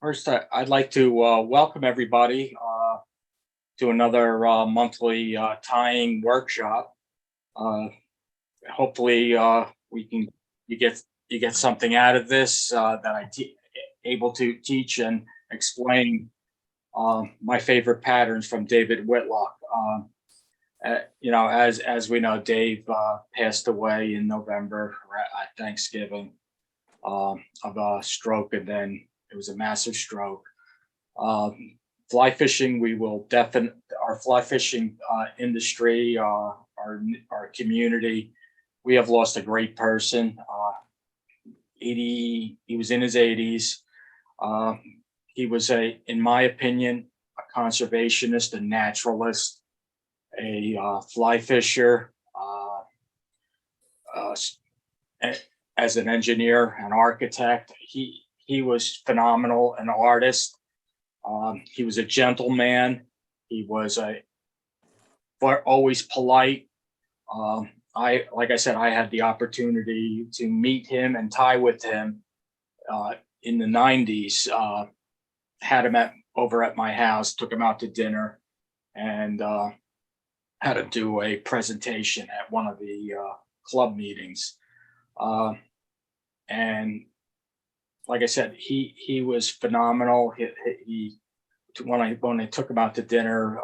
First, I'd like to welcome everybody to another monthly tying workshop. Uh, Hopefully, we can you get you get something out of this that able to teach and explain my favorite patterns from David Whitlock. As we know, Dave passed away in November at Thanksgiving of a stroke, and then it was a massive stroke. Um, Fly fishing, we will definitely our fly fishing industry, our community. We have lost a great person. 80, he was in his 80s. Uh, he was in my opinion, a conservationist, a naturalist, a fly fisher, uh, as an engineer, an architect. He was phenomenal, an artist. He was a gentleman. He was always polite. Like I said, I had the opportunity to meet him and tie with him in the '90s. Had him over at my house, took him out to dinner, and had to do a presentation at one of the club meetings. Uh, and like I said, he was phenomenal. He when I took him out to dinner,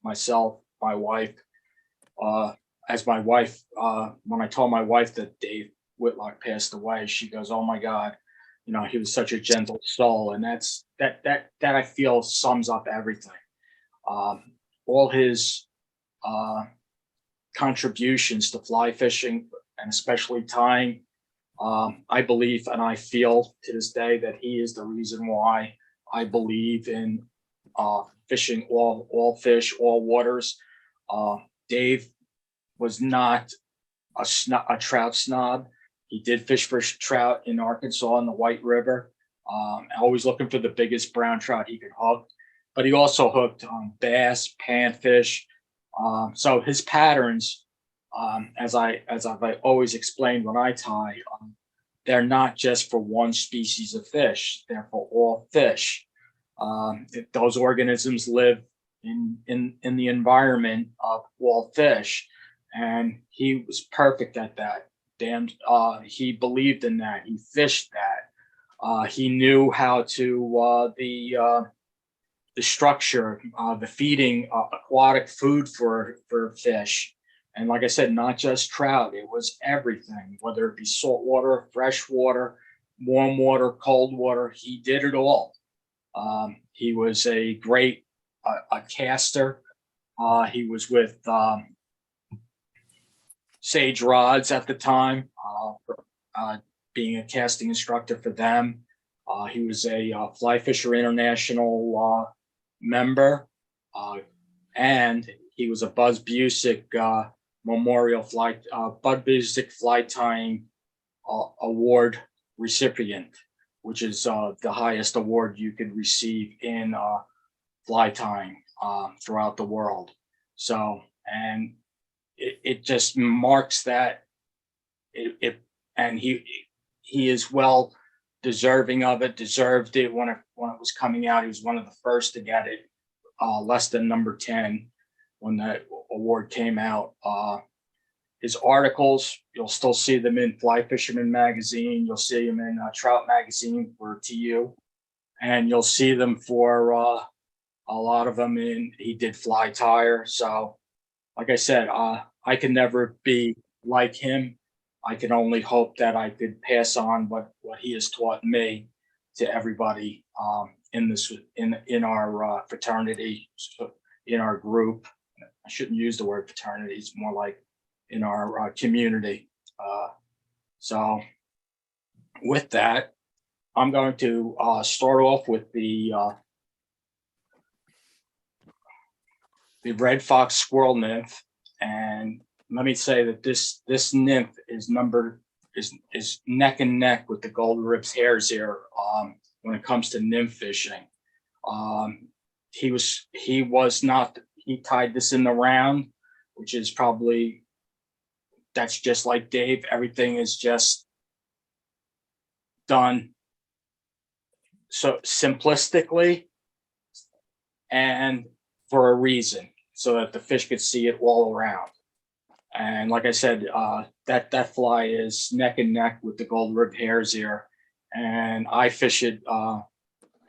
myself, my wife. As my wife, when I told my wife that Dave Whitlock passed away, she goes, "Oh my God, he was such a gentle soul," and that I feel sums up everything. All his uh, contributions to fly fishing and especially tying. I believe and I feel to this day that he is the reason why I believe in fishing all fish, all waters. Uh, Dave was not a trout snob. He did fish for trout in Arkansas in the White River, always looking for the biggest brown trout he could hook. But he also hooked on bass, panfish. So his patterns, as I've always explained when I tie, they're not just for one species of fish; they're for all fish. Those organisms live in the environment of all fish, and he was perfect at that. He believed in that. He fished that. He knew how to the structure, the feeding aquatic food for fish. And like I said, not just trout, it was everything, whether it be salt water, fresh water, warm water, cold water. He did it all. He was a great a caster. He was with Sage Rods at the time, being a casting instructor for them. He was a Fly Fisher International member, and he was a Buzz Busick Memorial Fly Bud Busick Fly Tying Award recipient, which is the highest award you could receive in fly tying throughout the world. So, and it just marks that and he is well deserving of it. Deserved it when it was coming out. He was one of the first to get it, less than number 10 when that award came out. His articles, you'll still see them in Fly Fisherman magazine. You'll see them in Trout magazine for TU, and you'll see them for a lot of them in. He did Fly Tire. So, like I said, I can never be like him. I can only hope that I could pass on what he has taught me to everybody in our fraternity, in our group. I shouldn't use the word fraternity; it's more like in our community. So, with that, I'm going to start off with the red fox squirrel nymph, and let me say that this nymph is neck and neck with the golden ribs hares here when it comes to nymph fishing. He tied this in the round, which is probably, that's just like Dave. Everything is just done so simplistically and for a reason, so that the fish could see it all around. And like I said, that fly is neck and neck with the gold ribbed hare's ear, and I fish it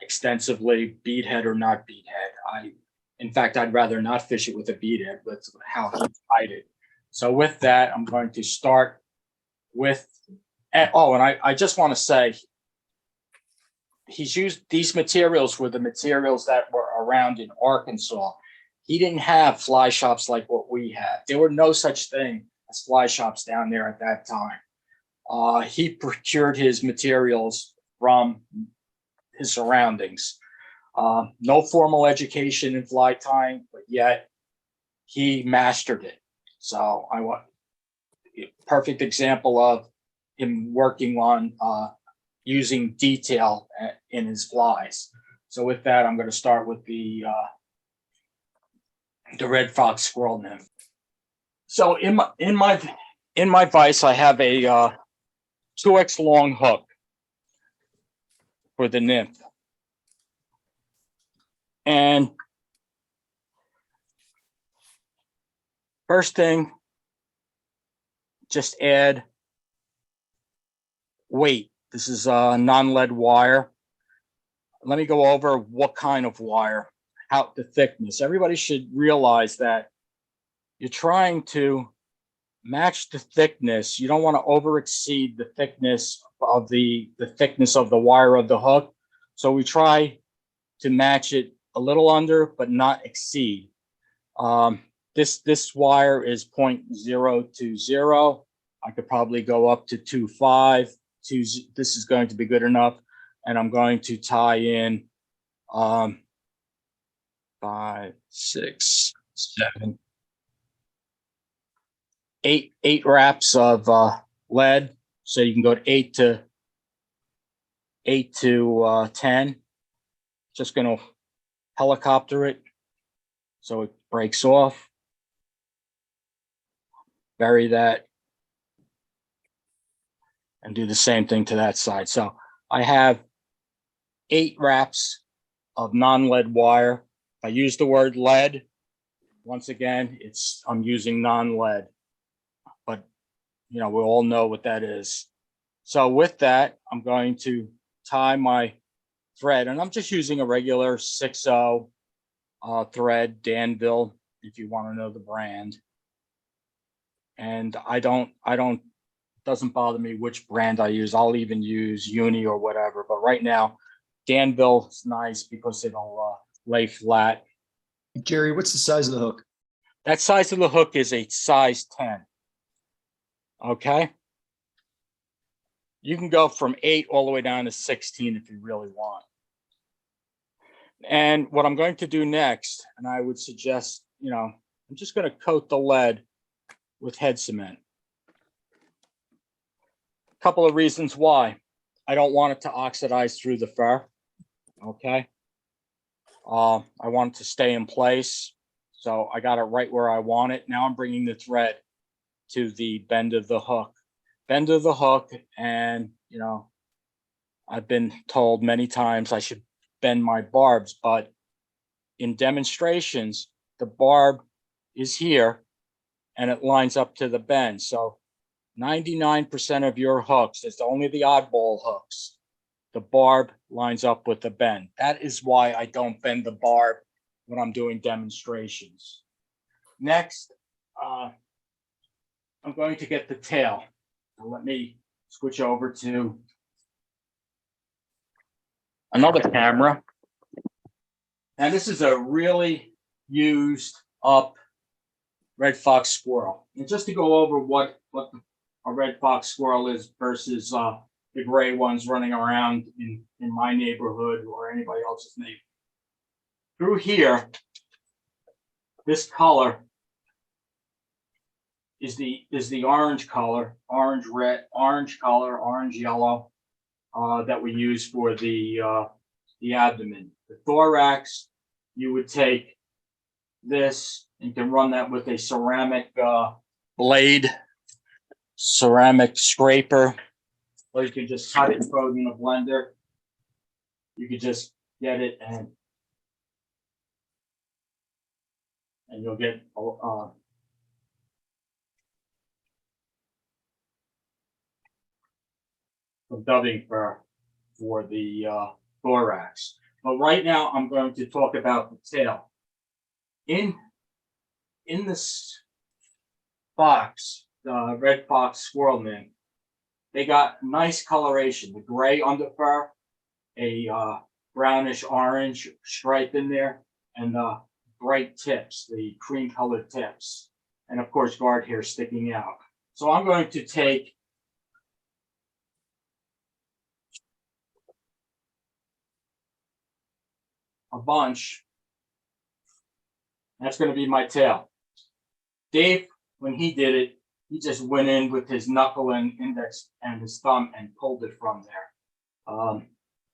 extensively, beadhead or not beadhead. In fact, I'd rather not fish it with a beadhead. That's how he tied it. So with that, I'm going to start with. And I just want to say, he's used these materials were the materials that were around in Arkansas. He didn't have fly shops like what we have. There were no such thing as fly shops down there at that time. He procured his materials from his surroundings. No formal education in fly tying, but yet he mastered it. So I want a perfect example of him working on using detail in his flies. So with that, I'm going to start with the red fox squirrel nymph. So in my vise, I have a 2x long hook for the nymph. And first thing, just add weight. This is non-lead wire. Let me go over what kind of wire, how the thickness. Everybody should realize that you're trying to match the thickness. You don't want to over exceed the thickness of the thickness of the wire of the hook. So we try to match it a little under, but not exceed. This wire is 0.020. I could probably go up to 2.5. This is going to be good enough. And I'm going to tie in 5, 6, 7, 8 wraps of lead. So you can go to 8 to 10. Just going to helicopter it so it breaks off. Bury that. And do the same thing to that side. So I have 8 wraps of non-lead wire. If I use the word lead, once again, I'm using non-lead. But we all know what that is. So with that, I'm going to tie my thread, and I'm just using a regular 6/0 thread, Danville, if you want to know the brand. And doesn't bother me which brand I use. I'll even use Uni or whatever. But right now, Danville is nice because it'll lay flat. Jerry, what's the size of the hook? That size of the hook is a size 10. Okay. You can go from 8 all the way down to 16 if you really want. And what I'm going to do next, and I would suggest, I'm just going to coat the lead with head cement. A couple of reasons why. I don't want it to oxidize through the fur. Okay. I want it to stay in place. So I got it right where I want it. Now I'm bringing the thread to the bend of the hook. Bend of the hook, and I've been told many times I should bend my barbs, but in demonstrations, the barb is here and it lines up to the bend. So 99% of your hooks, it's only the oddball hooks, the barb lines up with the bend. That is why I don't bend the barb when I'm doing demonstrations. Next, I'm going to get the tail. Now let me switch over to another camera. And this is a really used up red fox squirrel. And just to go over what a red fox squirrel is versus the gray ones running around in my neighborhood or anybody else's neighborhood. Through here, this color is the orange color, orange red, orange color, orange yellow that we use for the abdomen. The thorax, you would take this and can run that with a ceramic blade, ceramic scraper, or you can just cut it and throw it in a blender. you could just get it and you'll get some dubbing for the thorax. But right now I'm going to talk about the tail. In this fox, the red fox squirrel nymph, they got nice coloration. The gray underfur, a brownish orange stripe in there, and the bright tips, the cream colored tips, and of course guard hair sticking out. So I'm going to take a bunch. That's going to be my tail. Dave, when he did it, he just went in with his knuckle and index and his thumb and pulled it from there.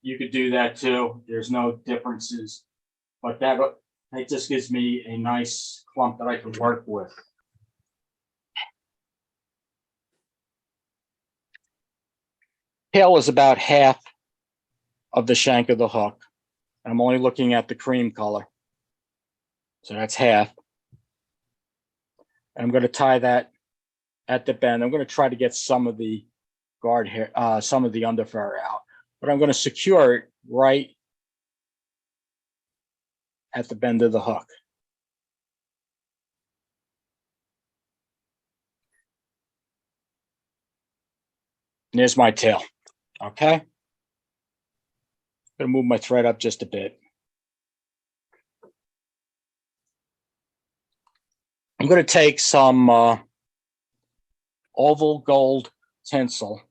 You could do that too. There's no differences, but that just gives me a nice clump that I can work with. Tail is about half of the shank of the hook. I'm only looking at the cream color. So that's half. And I'm going to tie that at the bend. I'm going to try to get some of the guard hair, some of the underfur out, but I'm going to secure it right at the bend of the hook. And there's my tail. Okay. I'm going to move my thread up just a bit. I'm going to take some oval gold tinsel.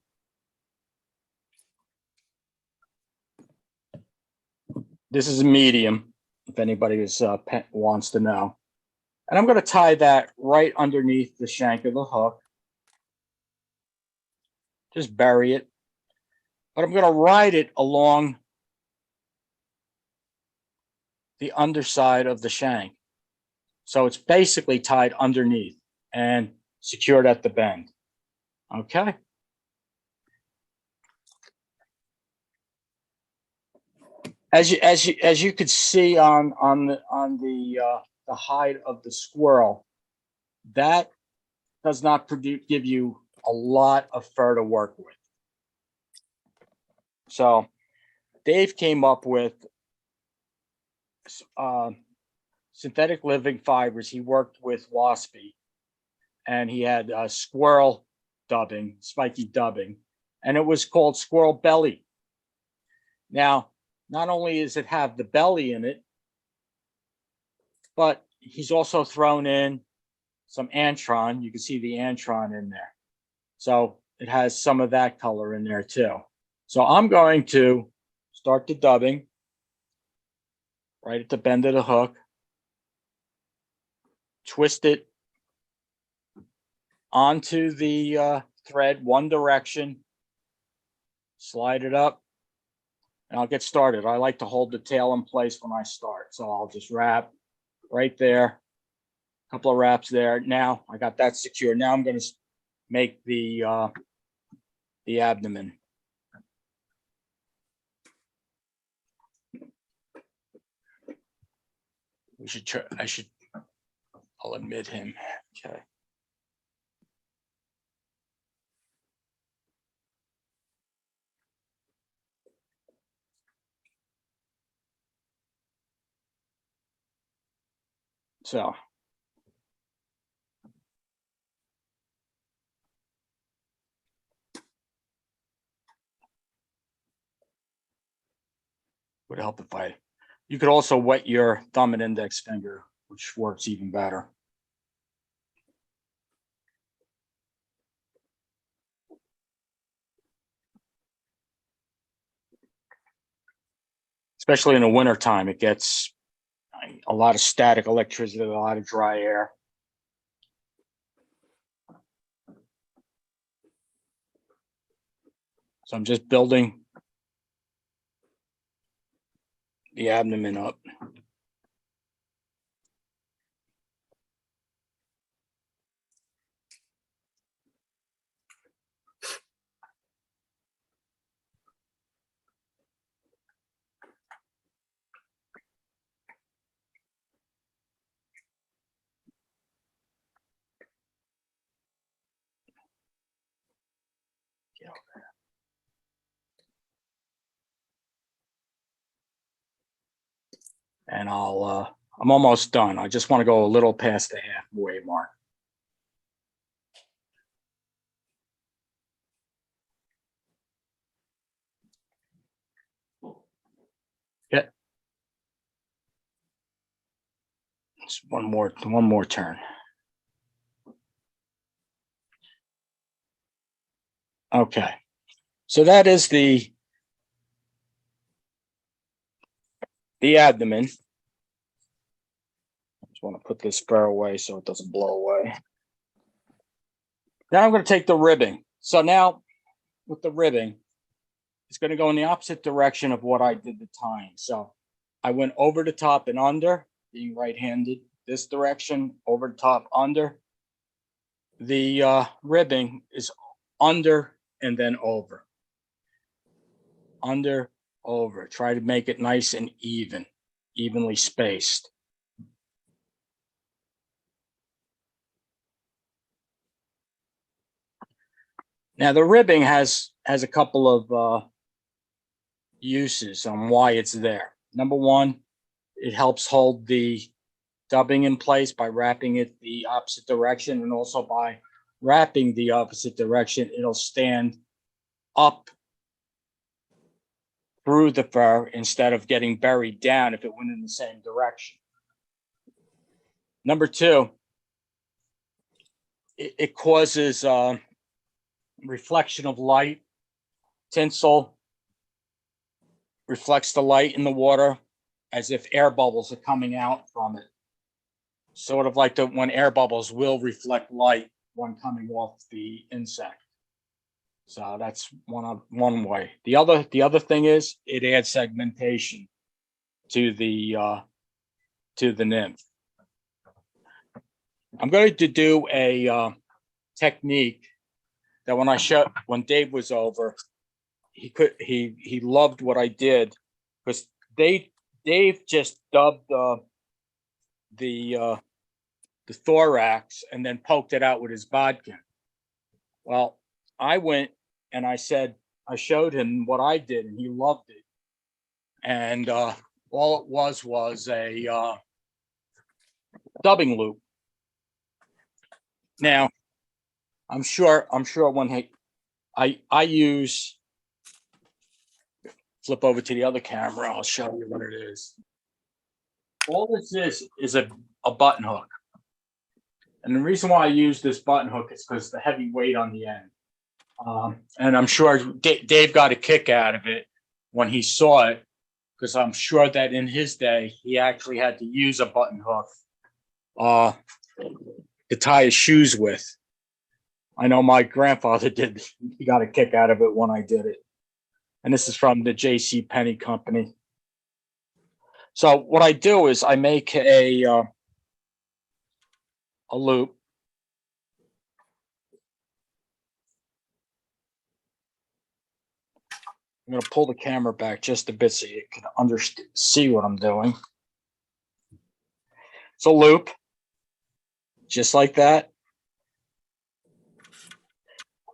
This is a medium, if anybody wants to know. And I'm going to tie that right underneath the shank of the hook. Just bury it. But I'm going to ride it along the underside of the shank. So it's basically tied underneath and secured at the bend. Okay. As you could see on the hide of the squirrel, that does not give you a lot of fur to work with. So Dave came up with synthetic living fibers. He worked with Waspy, and he had squirrel dubbing, spiky dubbing, and it was called squirrel belly. Now, not only does it have the belly in it, but he's also thrown in some antron. You can see the antron in there. So it has some of that color in there too. So I'm going to start the dubbing right at the bend of the hook, twist it onto the thread one direction, slide it up, and I'll get started. I like to hold the tail in place when I start. So I'll just wrap right there, a couple of wraps there. Now I got that secure. Now I'm going to make the abdomen. We should try, I'll admit him. Okay. So would help if you could also wet your thumb and index finger, which works even better. Especially in the wintertime, it gets a lot of static electricity, a lot of dry air. So I'm just building the abdomen up. Get over there. And I'm almost done. I just want to go a little past the halfway mark. Yeah. Just one more turn. Okay. So that is the abdomen. I just want to put this fur away so it doesn't blow away. Now I'm going to take the ribbing. So now with the ribbing, it's going to go in the opposite direction of what I did the tying. So I went over the top and under, being right-handed, this direction, over the top, under. The ribbing is under and then over. Under, over. Try to make it nice and evenly spaced. Now the ribbing has a couple of uses on why it's there. Number one, it helps hold the dubbing in place by wrapping it the opposite direction, and also by wrapping the opposite direction, it'll stand up through the fur instead of getting buried down if it went in the same direction. Number two, it causes reflection of light. Tinsel reflects the light in the water as if air bubbles are coming out from it. Sort of like when air bubbles will reflect light when coming off the insect. So that's one way. The other thing is it adds segmentation to the nymph. I'm going to do a technique that when Dave was over, he loved what I did, because Dave just dubbed the thorax and then poked it out with his bodkin. Well, I went and I showed him what I did, and he loved it. And all it was a dubbing loop. Now, I'm sure when I use, flip over to the other camera, I'll show you what it is. All this is a button hook. And the reason why I use this button hook is because the heavy weight on the end. And I'm sure Dave got a kick out of it when he saw it, because I'm sure that in his day, he actually had to use a button hook to tie his shoes with. I know my grandfather did. He got a kick out of it when I did it. And this is from the J.C. Penney company. So what I do is I make a loop. I'm going to pull the camera back just a bit so you can see what I'm doing. It's a loop, just like that.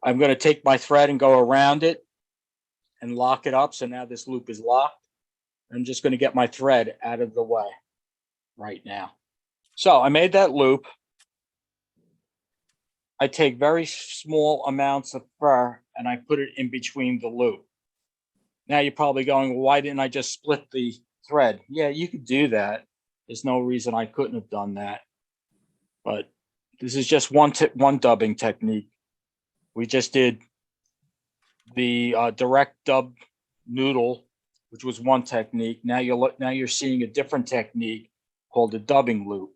I'm going to take my thread and go around it and lock it up. So now this loop is locked. I'm just going to get my thread out of the way right now. So I made that loop. I take very small amounts of fur and I put it in between the loop. Now you're probably going, well, why didn't I just split the thread? Yeah, you could do that. There's no reason I couldn't have done that. But this is just one dubbing technique. We just did the direct dub noodle, which was one technique. Now you're seeing a different technique called the dubbing loop.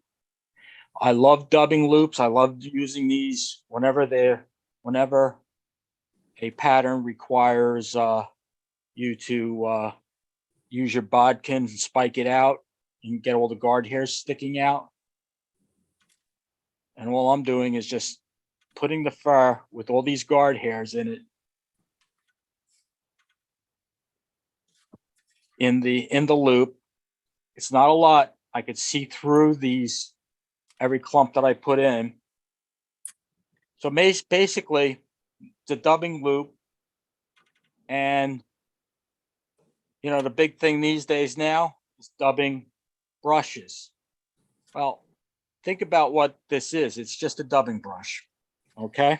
I love dubbing loops. I love using these whenever a pattern requires you to use your bodkin and spike it out. You can get all the guard hairs sticking out. And all I'm doing is just putting the fur with all these guard hairs in it in the loop. It's not a lot. I could see through every clump that I put in. So basically, the dubbing loop And, you know, the big thing these days now is dubbing brushes. Well, think about what this is. It's just a dubbing brush. Okay. I'm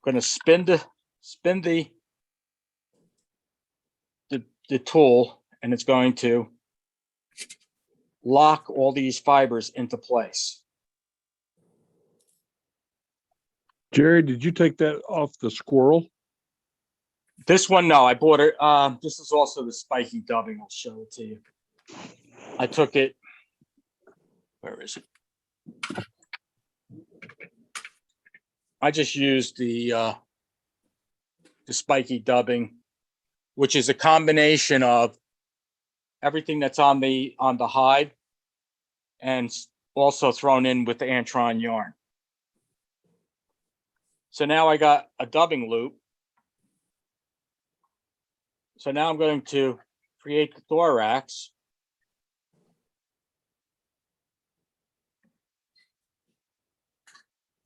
going to spin the tool, and it's going to lock all these fibers into place. Jerry, did you take that off the squirrel? This one, no, I bought it. This is also the spiky dubbing. I'll show it to you. I took it. Where is it? I just used the spiky dubbing, which is a combination of everything that's on the hide and also thrown in with the Antron yarn. So now I got a dubbing loop. So now I'm going to create the thorax.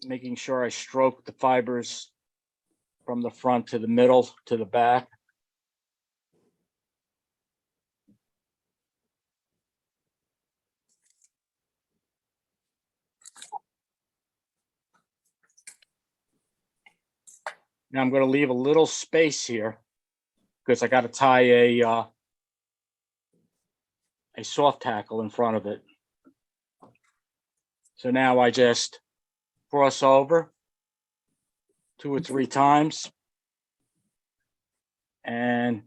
Making sure I stroke the fibers from the front to the middle to the back. Now I'm going to leave a little space here because I got to tie a soft tackle in front of it. So now I just cross over 2 or 3 times and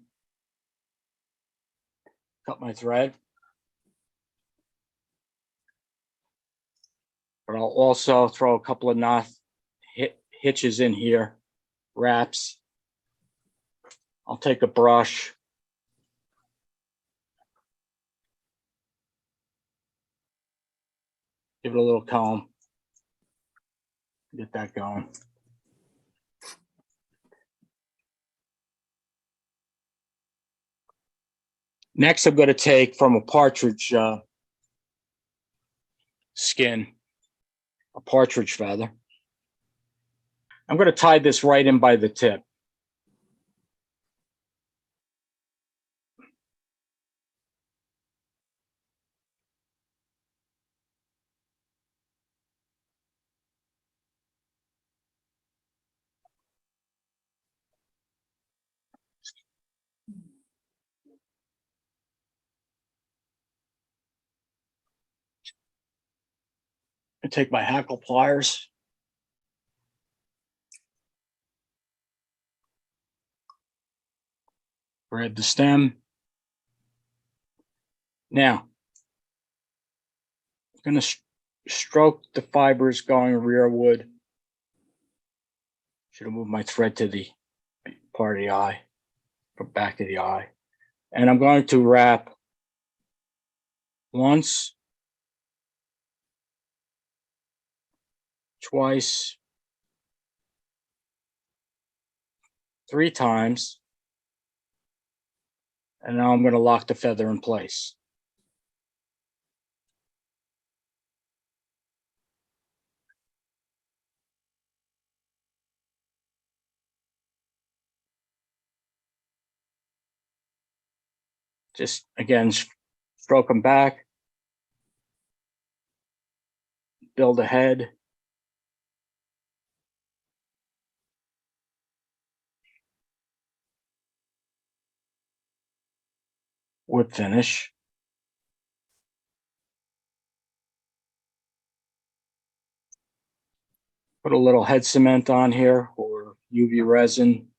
cut my thread. But I'll also throw a couple of knot hitches in here, wraps. I'll take a brush. Give it a little comb. Get that going. Next, I'm going to take from a partridge skin, a partridge feather. I'm going to tie this right in by the tip. I take my hackle pliers. Grab the stem. Now, I'm going to stroke the fibers going rearward. Should have moved my thread to the part of the eye, from back of the eye. And I'm going to wrap once, twice, 3 times. And now I'm going to lock the feather in place. Just, again, stroke them back. Build a head. Wood finish. Put a little head cement on here or UV resin.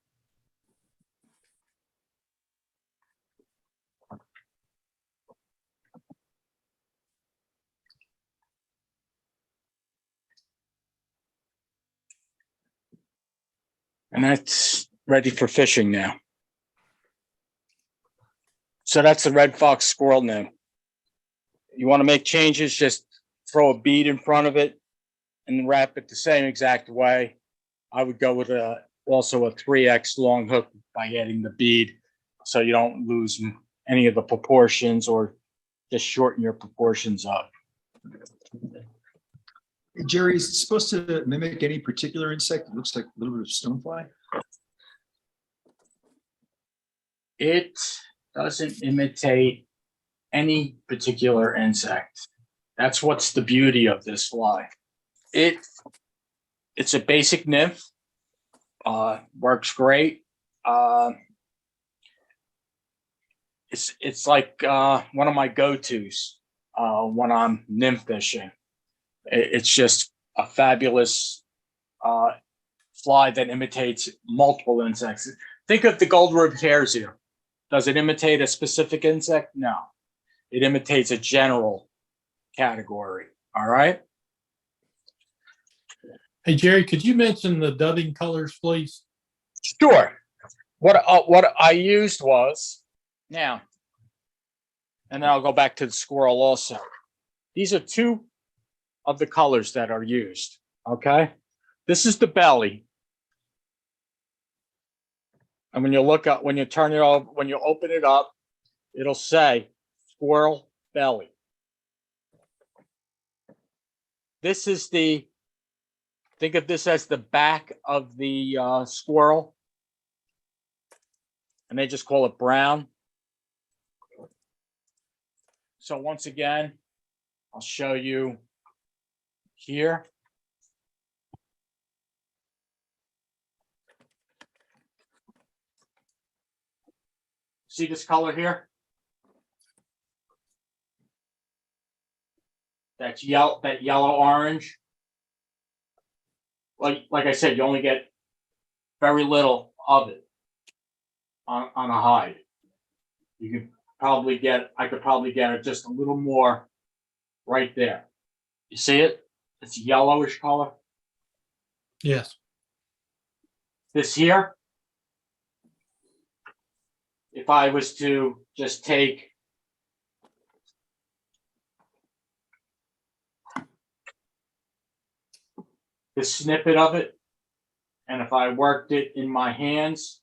And that's ready for fishing now. So that's the red fox squirrel nymph. You want to make changes, just throw a bead in front of it and wrap it the same exact way. I would go with also a 3X long hook by adding the bead so you don't lose any of the proportions or just shorten your proportions up. Jerry, is it supposed to mimic any particular insect? It looks like a little bit of stonefly. It doesn't imitate any particular insect. That's what's the beauty of this fly. It's a basic nymph. Works great. Uh, it's like one of my go-tos when I'm nymph fishing. It's just a fabulous fly that imitates multiple insects. Think of the gold-ribbed hare's ear. Does it imitate a specific insect? No. It imitates a general category. All right. Hey, Jerry, could you mention the dubbing colors, please? Sure. What I used was now, and then I'll go back to the squirrel also. These are two of the colors that are used. Okay. This is the belly. And when you look up, when you turn it over, when you open it up, it'll say squirrel belly. This is think of this as the back of the squirrel. And they just call it brown. So once again, I'll show you here. See this color here? That's yellow, that yellow orange. Like I said, you only get very little of it on a hide. You could probably get, I could probably get it just a little more right there. You see it? It's yellowish color. Yes. This here, if I was to just take this snippet of it, and if I worked it in my hands,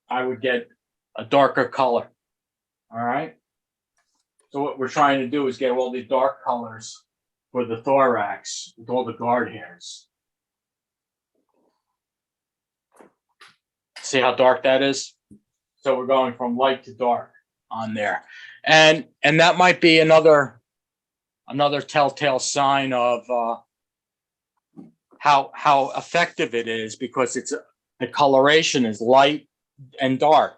I would get a darker color. All right. So what we're trying to do is get all these dark colors for the thorax with all the guard hairs. See how dark that is? So we're going from light to dark on there. And that might be another telltale sign of how effective it is, because the coloration is light and dark.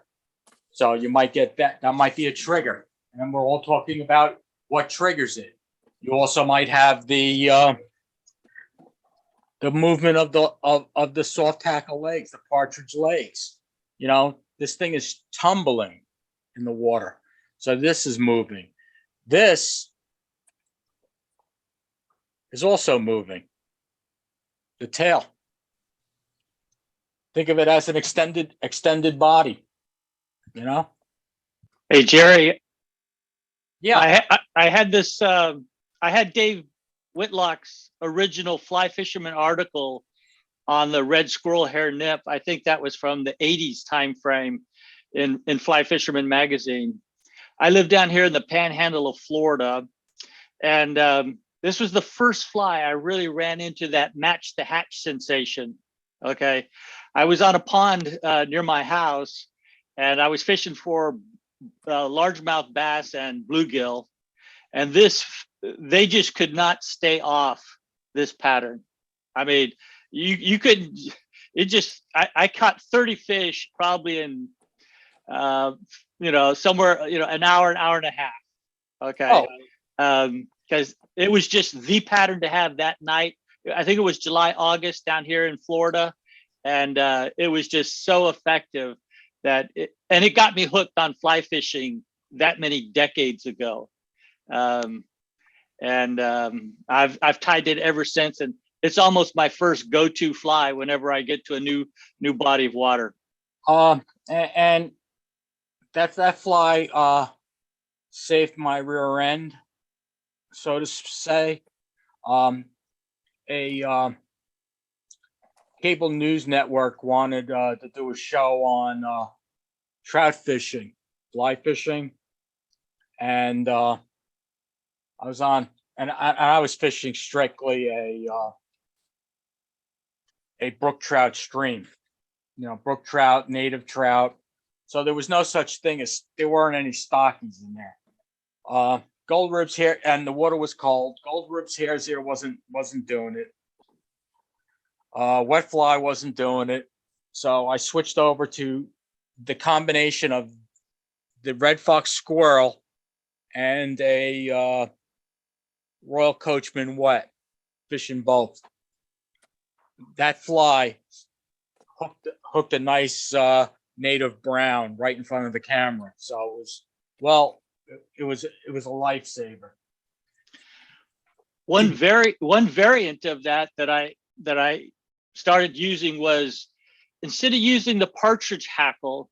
So you might get that might be a trigger. And we're all talking about what triggers it. You also might have the movement of the soft tackle legs, the partridge legs. You know, this thing is tumbling in the water. So this is moving. This is also moving. The tail. Think of it as an extended body. You know? Hey, Jerry, Yeah. I had this, I had Dave Whitlock's original fly fisherman article on the red squirrel hair nymph. I think that was from the 80s time frame in Fly Fisherman magazine. I live down here in the panhandle of Florida, and this was the first fly I really ran into that match the hatch sensation. Okay. I was on a pond near my house, and I was fishing for largemouth bass and bluegill, and they just could not stay off this pattern. I mean, you couldn't. It just I caught 30 fish probably in somewhere an hour and a half. Okay, because it was just the pattern to have that night. I think it was July, August down here in Florida, and it was just so effective that it got me hooked on fly fishing that many decades ago. I've tied it ever since, and it's almost my first go-to fly whenever I get to a new body of water. And that fly saved my rear end, so to say. A cable news network wanted to do a show on trout fishing, fly fishing, and I was on, and I was fishing strictly a brook trout stream, brook trout, native trout. So there was no such thing as, there weren't any stockies in there. Gold ribs here, and the water was cold. Gold ribs hairs here wasn't doing it. Wet fly wasn't doing it. So I switched over to the combination of the red fox squirrel and a Royal Coachman wet, fishing both. That fly hooked a nice native brown right in front of the camera. So it was, well, it was a lifesaver. One variant of that I started using was, instead of using the partridge hackle,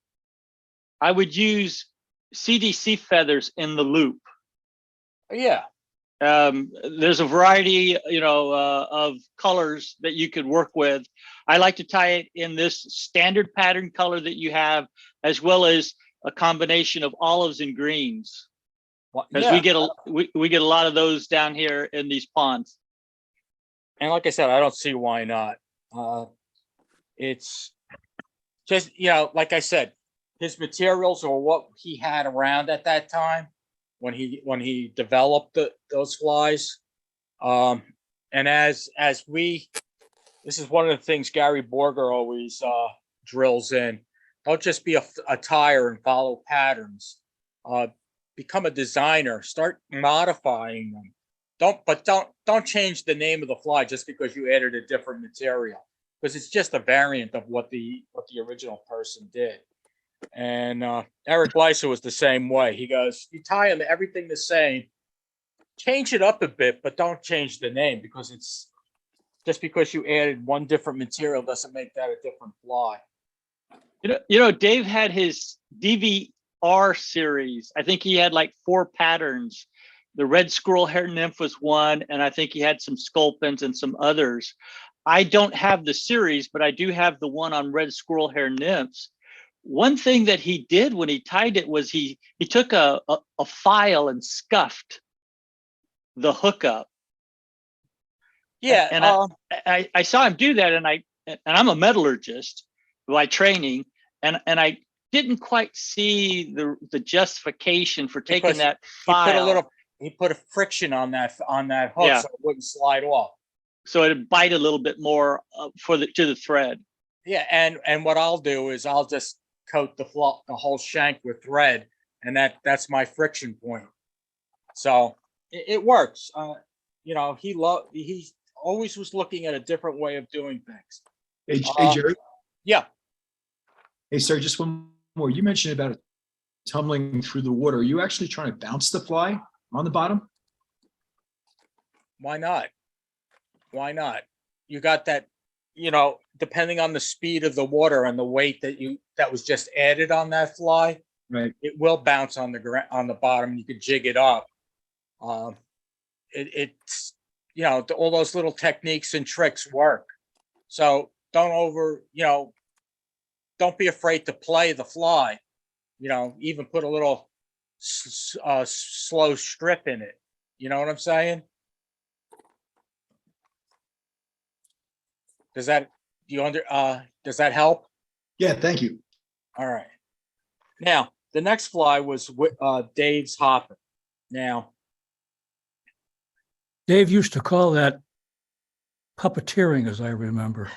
I would use CDC feathers in the loop. Yeah. There's a variety, of colors that you could work with. I like to tie it in this standard pattern color that you have, as well as a combination of olives and greens, because Yeah. we get a lot of those down here in these ponds. And like I said, I don't see why not. It's just, like I said, his materials or what he had around at that time when he developed those flies. And as we, this is one of the things Gary Borger always drills in. Don't just be a tire and follow patterns. Become a designer. Start modifying them. Don't change the name of the fly just because you added a different material, because it's just a variant of what the original person did. And Eric Gleiser was the same way. He goes, you tie them everything the same, change it up a bit, but don't change the name, because it's just because you added one different material doesn't make that a different fly. Dave had his DVR series. I think he had like 4 patterns. The red squirrel hair nymph was one, and I think he had some sculpins and some others. I don't have the series, but I do have the one on red squirrel hair nymphs. One thing that he did when he tied it was he took a file and scuffed the hook up. Yeah, and I saw him do that, and I'm a metallurgist by training, and I didn't quite see the justification for taking that file. He put a friction on that hook, so it wouldn't slide off. So it'd bite a little bit more to the thread. Yeah, and what I'll do is I'll just coat the whole shank with thread, and that's my friction point. So it works. He always was looking at a different way of doing things. Hey, Jerry. Yeah. Hey, sir, just one more. You mentioned about it tumbling through the water. Are you actually trying to bounce the fly on the bottom? Why not? Why not? You got that, depending on the speed of the water and the weight that was just added on that fly, right? It will bounce on the bottom. You could jig it up. It's all those little techniques and tricks work. So don't be afraid to play the fly. Even put a little slow strip in it. You know what I'm saying? Does that help? Yeah, thank you. All right. Now, the next fly was Dave's hopper. Now, Dave used to call that puppeteering, as I remember.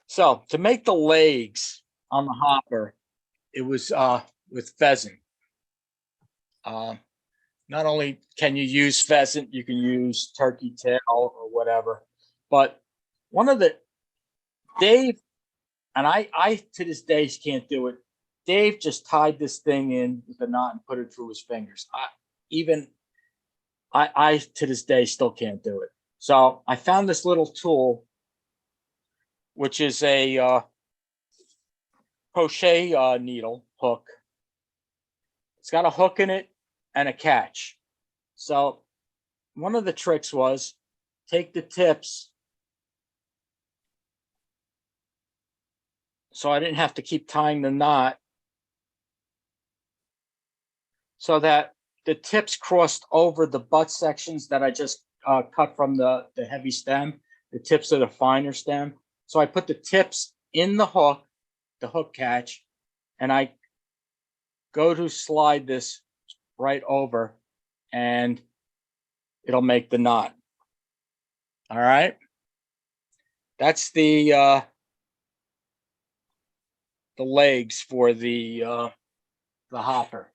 So to make the legs on the hopper, it was with pheasant. Not only can you use pheasant, you can use turkey tail or whatever. But one of the Dave, and I to this day can't do it. Dave just tied this thing in with a knot and put it through his fingers. I to this day still can't do it. So I found this little tool, which is a crochet needle hook. It's got a hook in it and a catch. So one of the tricks was take the tips, so I didn't have to keep tying the knot, so that the tips crossed over the butt sections that I just cut from the heavy stem, the tips of the finer stem. So I put the tips in the hook catch, and I go to slide this right over, and it'll make the knot. All right. That's the legs for the hopper,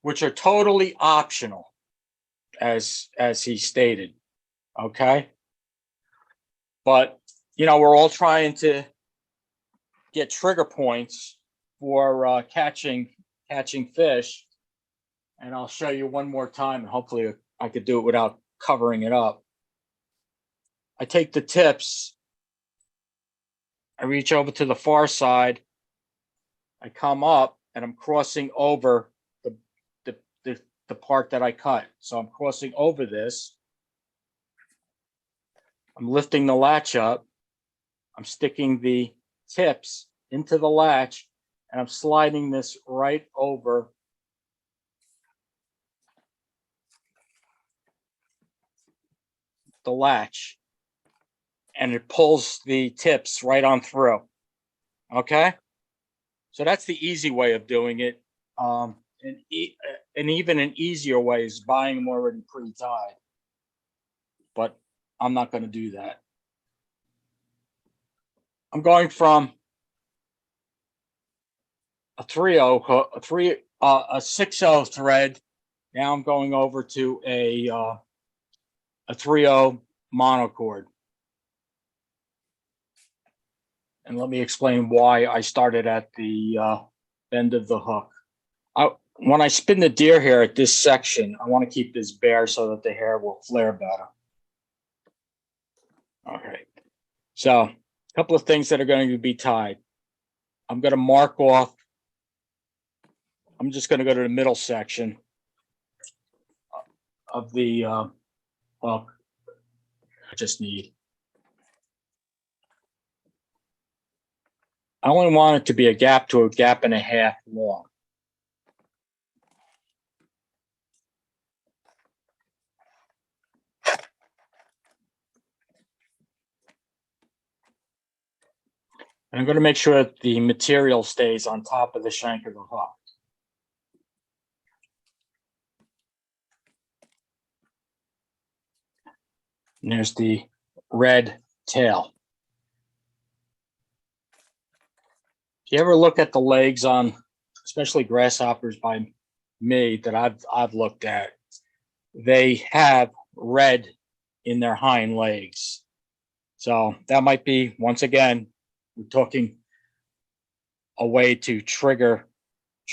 which are totally optional, as he stated. Okay. But we're all trying to get trigger points for catching fish, and I'll show you one more time, and hopefully I could do it without covering it up. I take the tips, I reach over to the far side, I come up, and I'm crossing over the part that I cut. So I'm crossing over this. I'm lifting the latch up. I'm sticking the tips into the latch, and I'm sliding this right over the latch, and it pulls the tips right on through. Okay. So that's the easy way of doing it. And even an easier way is buying them already pre-tied. But I'm not going to do that. I'm going from a 3/0 hook, a 6/0 thread. Now I'm going over to a 3/0 monocord. And let me explain why I started at the bend of the hook. When I spin the deer hair at this section, I want to keep this bare so that the hair will flare better. Okay. So a couple of things that are going to be tied. I'm going to mark off. I'm just going to go to the middle section of the hook. I just need. I only want it to be a gap to a gap and a half long. And I'm going to make sure that the material stays on top of the shank of the hook. And there's the red tail. If you ever look at the legs on, especially grasshoppers by me that I've looked at, they have red in their hind legs. So that might be, once again, we're talking a way to trigger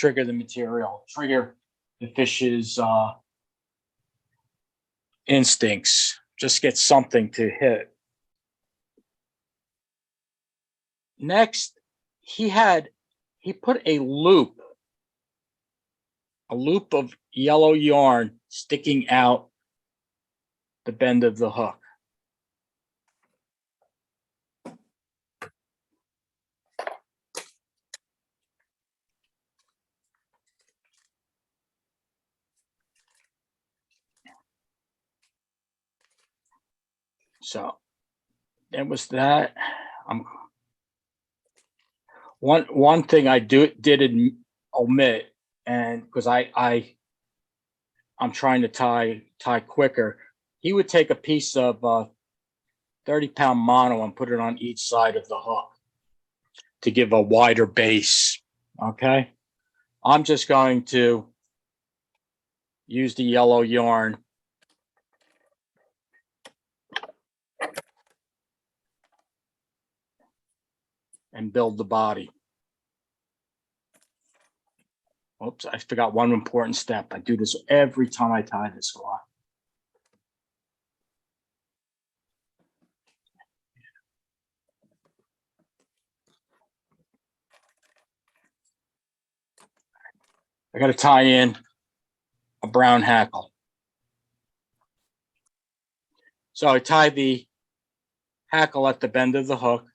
the material, trigger the fish's instincts, just get something to hit. Next, he put a loop of yellow yarn sticking out the bend of the hook. So it was that. One thing I did omit, and because I'm trying to tie quicker, he would take a piece of 30-pound mono and put it on each side of the hook to give a wider base. Okay, I'm just going to use the yellow yarn and build the body. Oops, I forgot one important step. I do this every time I tie this off. I got to tie in a brown hackle. So I tie the hackle at the bend of the hook.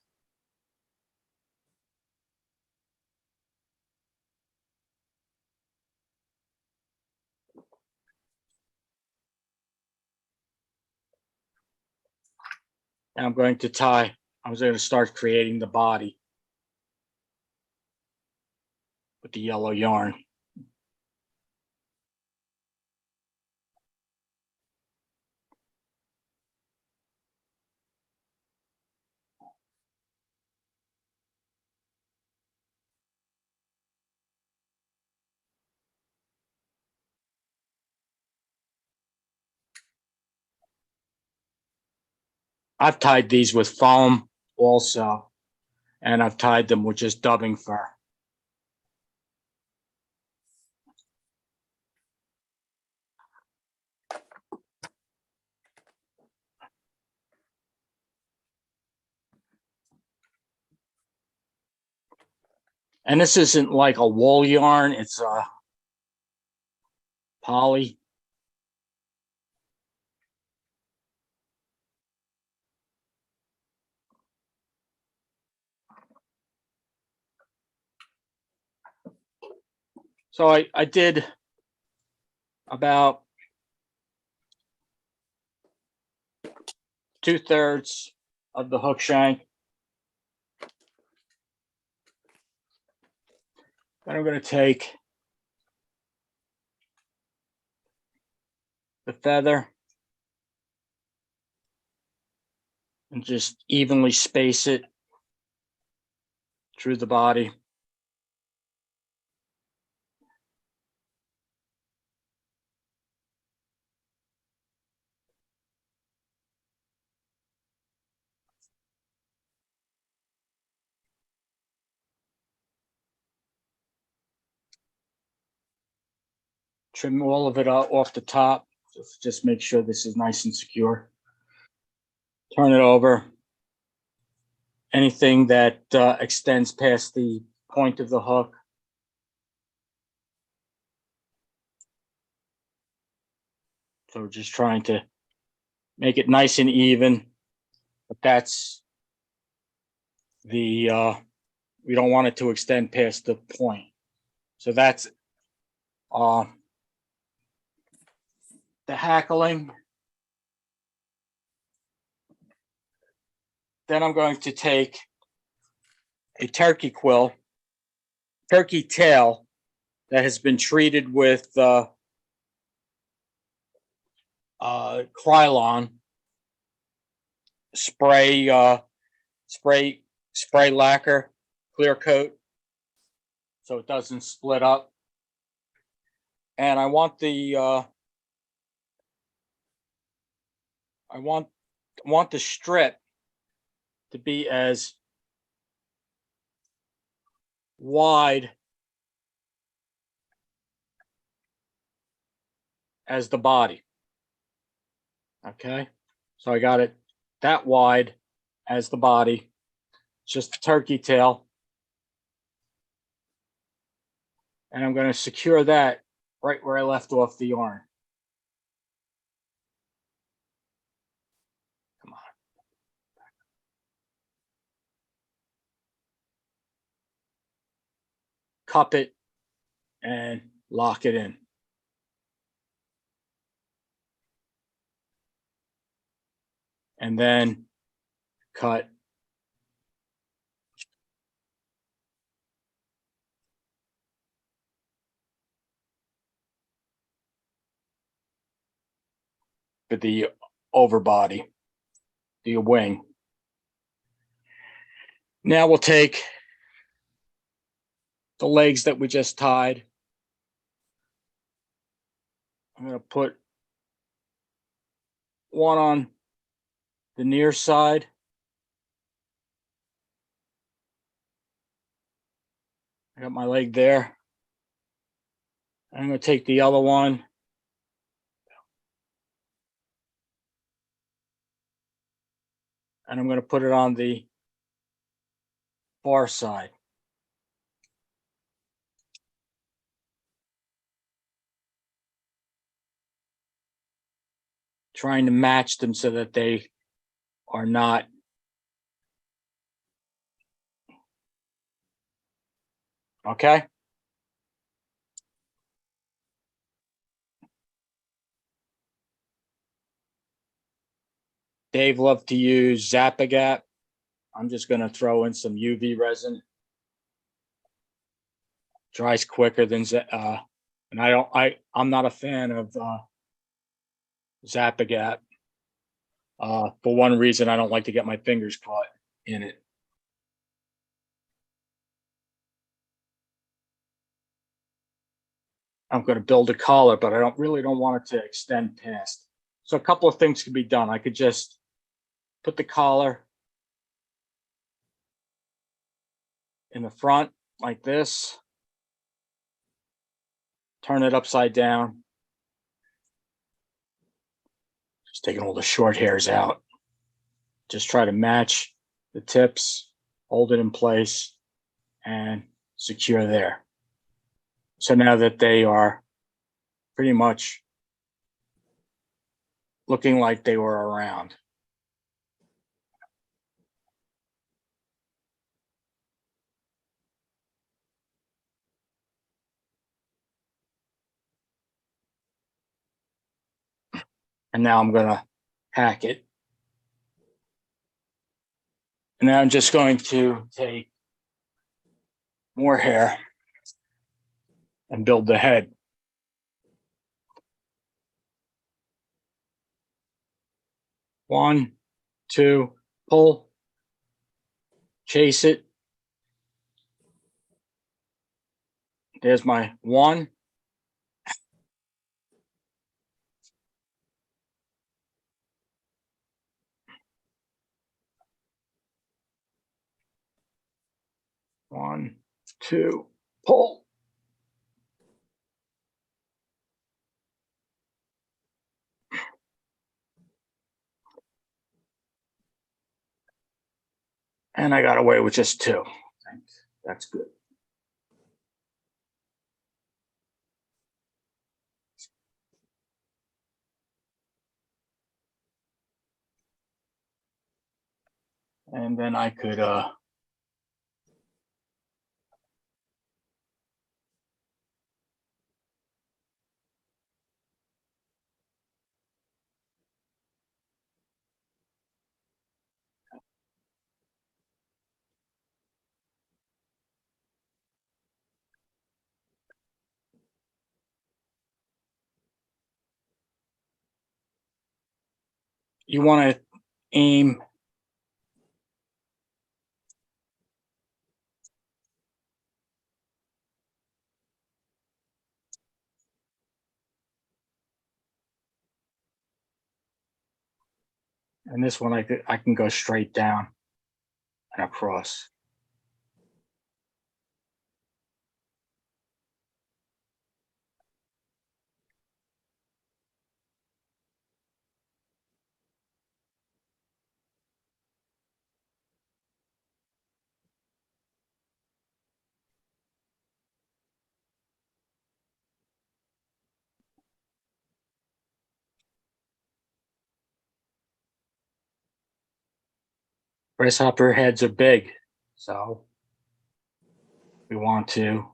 And I'm going to tie, I was going to start creating the body with the yellow yarn. I've tied these with foam also, and I've tied them with just dubbing fur. And this isn't like a wool yarn, it's a poly. So I did about 2/3 of the hook shank. Then I'm going to take the feather and just evenly space it through the body. Trim all of it off the top. Just make sure this is nice and secure. Turn it over. Anything that extends past the point of the hook, so we're just trying to make it nice and even, but that's the we don't want it to extend past the point. So that's the hackling. Then I'm going to take a turkey tail that has been treated with Krylon spray lacquer, clear coat, so it doesn't split up. And I want the I want the strip to be as wide as the body. Okay, so I got it that wide as the body. It's just the turkey tail. And I'm going to secure that right where I left off the yarn. Come on. Cup it and lock it in. And then cut for the overbody, the wing. Now we'll take the legs that we just tied. I'm going to put one on the near side. I got my leg there. I'm going to take the other one and I'm going to put it on the far side. Trying to match them so that they are not okay. Dave loved to use Zapagat. I'm just gonna throw in some UV resin. Dries quicker than and I'm not a fan of Zapagat. For one reason, I don't like to get my fingers caught in it. I'm going to build a collar, but I don't want it to extend past. So a couple of things can be done. I could just put the collar in the front like this, turn it upside down, just taking all the short hairs out. Just try to match the tips, hold it in place, and secure there. So now that they are pretty much looking like they were around. And now I'm going to hack it. And now I'm just going to take more hair and build the head. One, two, pull, chase it. There's my one. One, two, pull. And I got away with just two. That's good. And then I could you want to aim and this one I can go straight down and across. Grasshopper heads are big, so we want to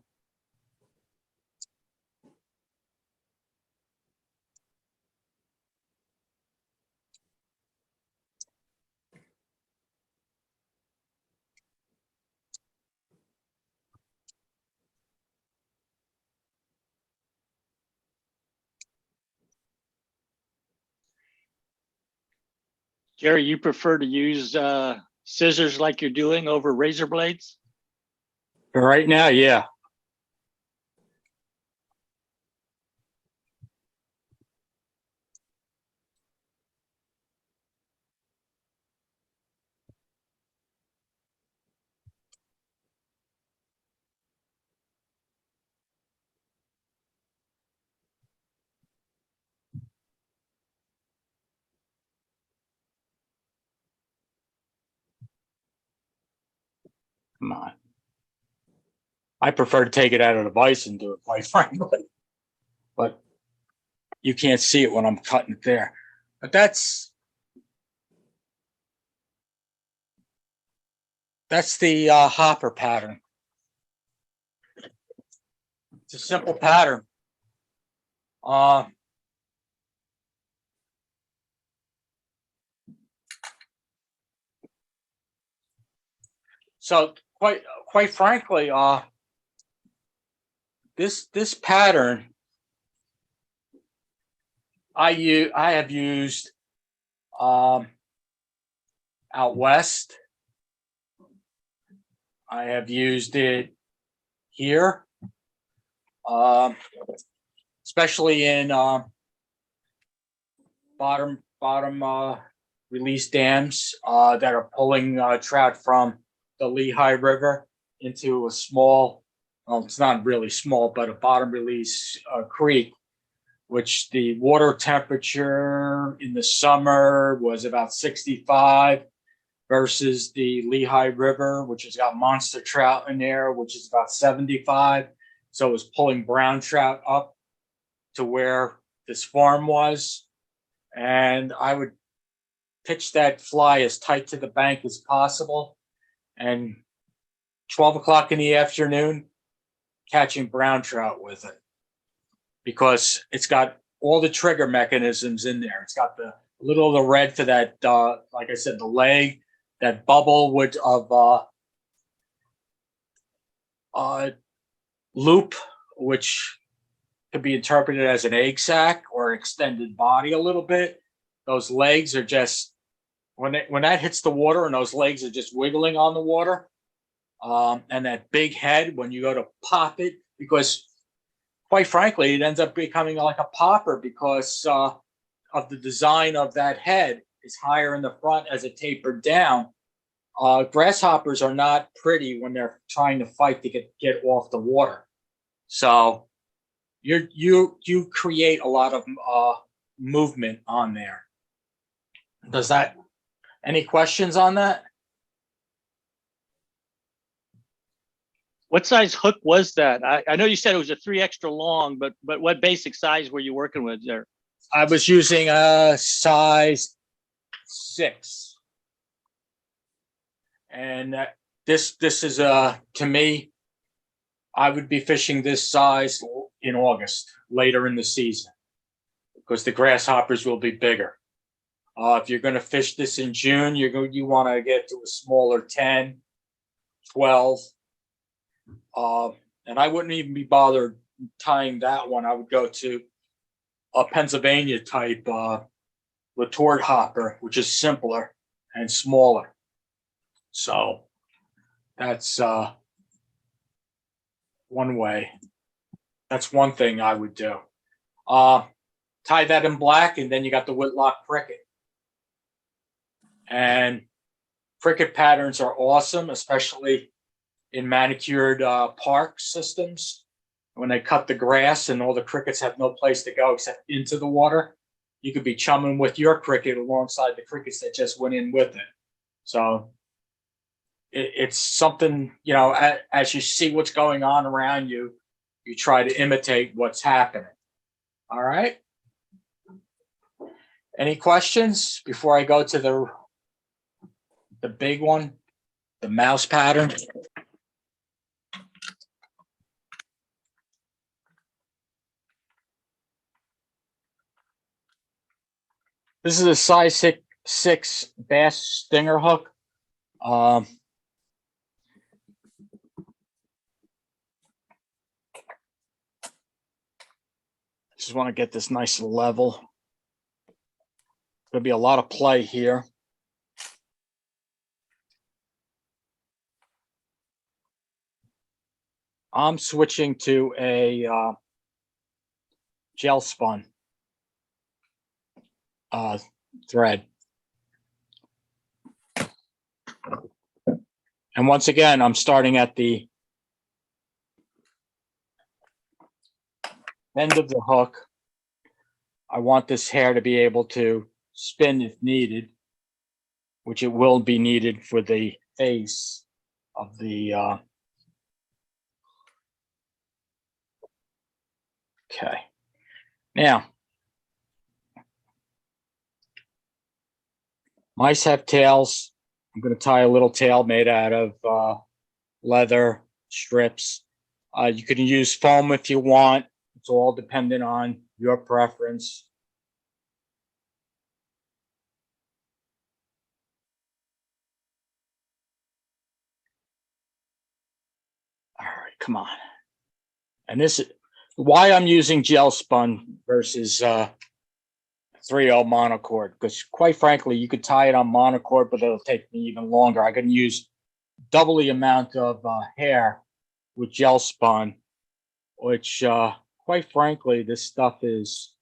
Jerry, you prefer to use scissors like you're doing over razor blades? for right now, yeah. Come on. I prefer to take it out of the vise and do it, quite frankly. But you can't see it when I'm cutting it there. But that's the hopper pattern. It's a simple pattern. So quite frankly, this pattern I have used out west. I have used it here, especially in bottom release dams that are pulling trout from the Lehigh River into a small, well, it's not really small, but a bottom release creek, which the water temperature in the summer was about 65 versus the Lehigh River, which has got monster trout in there, which is about 75. So it was pulling brown trout up to where this farm was. And I would pitch that fly as tight to the bank as possible. And 12 o'clock in the afternoon, catching brown trout with it. Because it's got all the trigger mechanisms in there. It's got the little of the red for that, like I said, the leg, that bubble would of loop, which could be interpreted as an egg sac or extended body a little bit. Those legs are just when that hits the water and those legs are just wiggling on the water, and that big head when you go to pop it, because quite frankly, it ends up becoming like a popper because of the design of that head is higher in the front as it tapered down. Grasshoppers are not pretty when they're trying to fight to get off the water. So you create a lot of movement on there. Does that, any questions on that? What size hook was that? I know you said it was a 3 extra long, but what basic size were you working with there? I was using a size 6. And this is to me, I would be fishing this size in August, later in the season, because the grasshoppers will be bigger. If you're going to fish this in June, you want to get to a smaller 10, 12. And I wouldn't even be bothered tying that one. I would go to a Pennsylvania type retort hopper, which is simpler and smaller. So that's one way. That's one thing I would do. Tie that in black, and then you got the Whitlock cricket. And cricket patterns are awesome, especially in manicured park systems. When they cut the grass and all the crickets have no place to go except into the water, you could be chumming with your cricket alongside the crickets that just went in with it. So it's something, you know, as you see what's going on around you, you try to imitate what's happening. All right. Any questions before I go to the big one, the mouse pattern? This is a size 6 bass stinger hook. Just want to get this nice and level. There'll be a lot of play here. I'm switching to a gel spun thread. And once again, I'm starting at the end of the hook. I want this hair to be able to spin if needed, which it will be needed for the face of the okay. Now, mice have tails. I'm going to tie a little tail made out of leather strips. You can use foam if you want. It's all dependent on your preference. come on. And this is why I'm using gel spun versus 3/0 monocord, because quite frankly, you could tie it on monocord, but it'll take me even longer. I can use double the amount of hair with gel spun, which quite frankly, this stuff is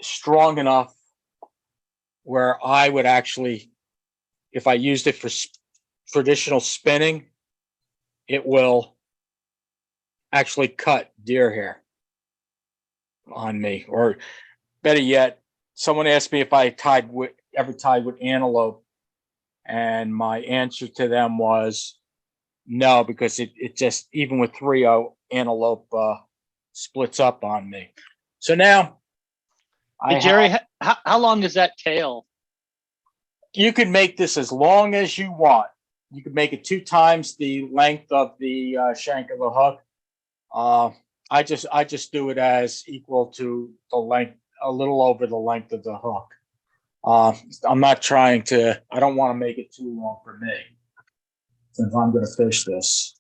strong enough where I would actually, if I used it for traditional spinning, it will actually cut deer hair on me. Or better yet, someone asked me if I ever tied with antelope, and my answer to them was no, because it just, even with 3/0, antelope splits up on me. So now, Hey, Jerry, how long is that tail? you can make this as long as you want. You can make it 2 times the length of the shank of the hook. I just do it as equal to the length, a little over the length of the hook. I'm not trying to. I don't want to make it too long for me, since I'm going to fish this.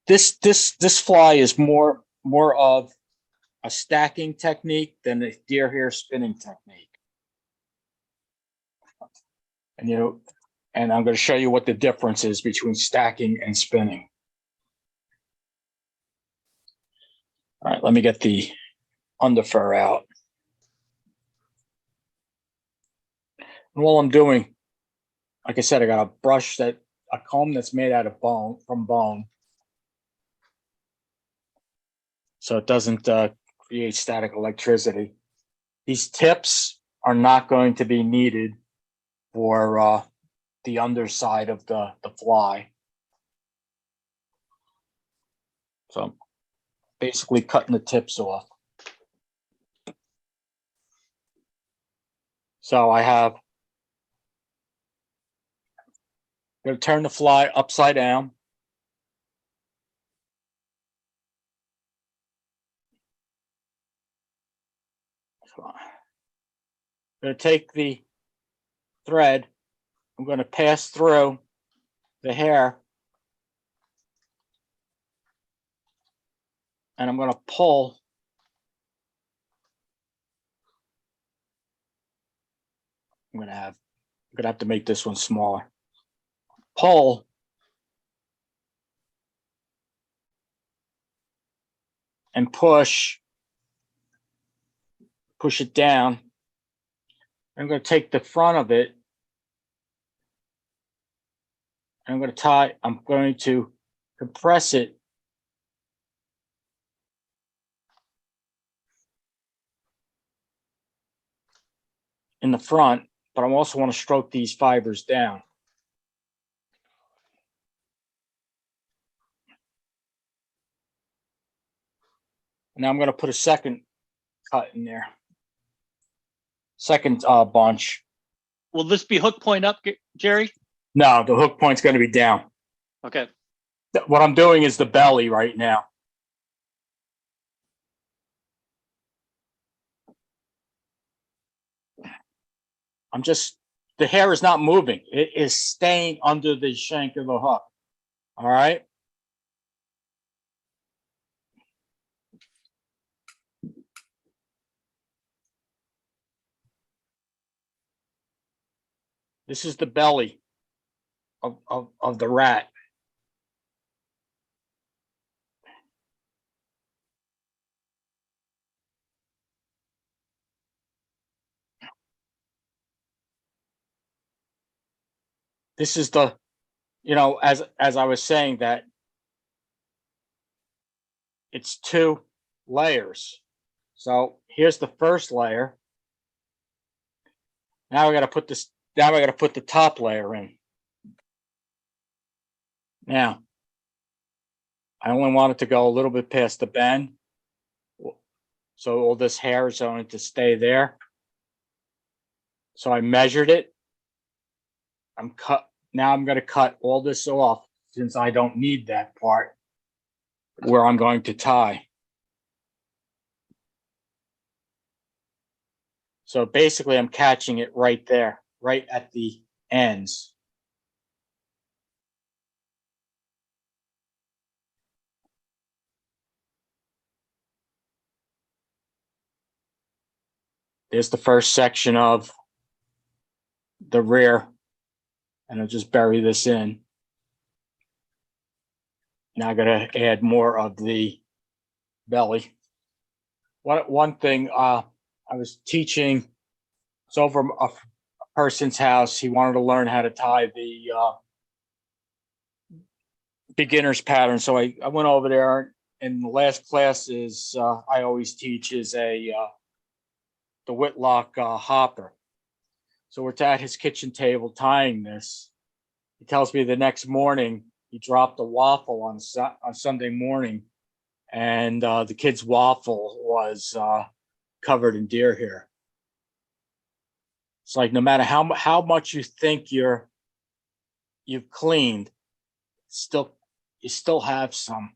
This fly is more of a stacking technique than a deer hair spinning technique. And and I'm going to show you what the difference is between stacking and spinning. All right, let me get the underfur out. And while I'm doing, like I said, I got a comb that's made out of bone, so it doesn't create static electricity. These tips are not going to be needed for the underside of the fly. So I'm basically cutting the tips off. So I'm going to turn the fly upside down. I'm going to take the thread. I'm going to pass through the hair, and I'm going to pull. I'm going to have to make this one smaller. Pull. And push it down. I'm going to take the front of it. I'm going to compress it in the front, but I also want to stroke these fibers down. Now I'm going to put a second cut in there. Second bunch. Will this be hook point up, Jerry? No, the hook point's going to be down. Okay. What I'm doing is the belly right now. The hair is not moving. It is staying under the shank of the hook. All right. This is the belly of the rat. This is the, as I was saying, that it's 2 layers. So here's the first layer. Now I got to put the top layer in. Now, I only want it to go a little bit past the bend. So all this hair is going to stay there. So I measured it. Now I'm going to cut all this off, since I don't need that part where I'm going to tie. So basically I'm catching it right there, right at the ends. There's the first section of the rear, and I'll just bury this in. Now I gotta add more of the belly. One thing, I was teaching, it's over a person's house. He wanted to learn how to tie the beginner's pattern. So I went over there, and the last class is, I always teach is the Whitlock hopper. So we're at his kitchen table tying this. He tells me the next morning he dropped a waffle on Sunday morning, and the kid's waffle was covered in deer hair. It's like no matter how much you think you've cleaned, you still have some.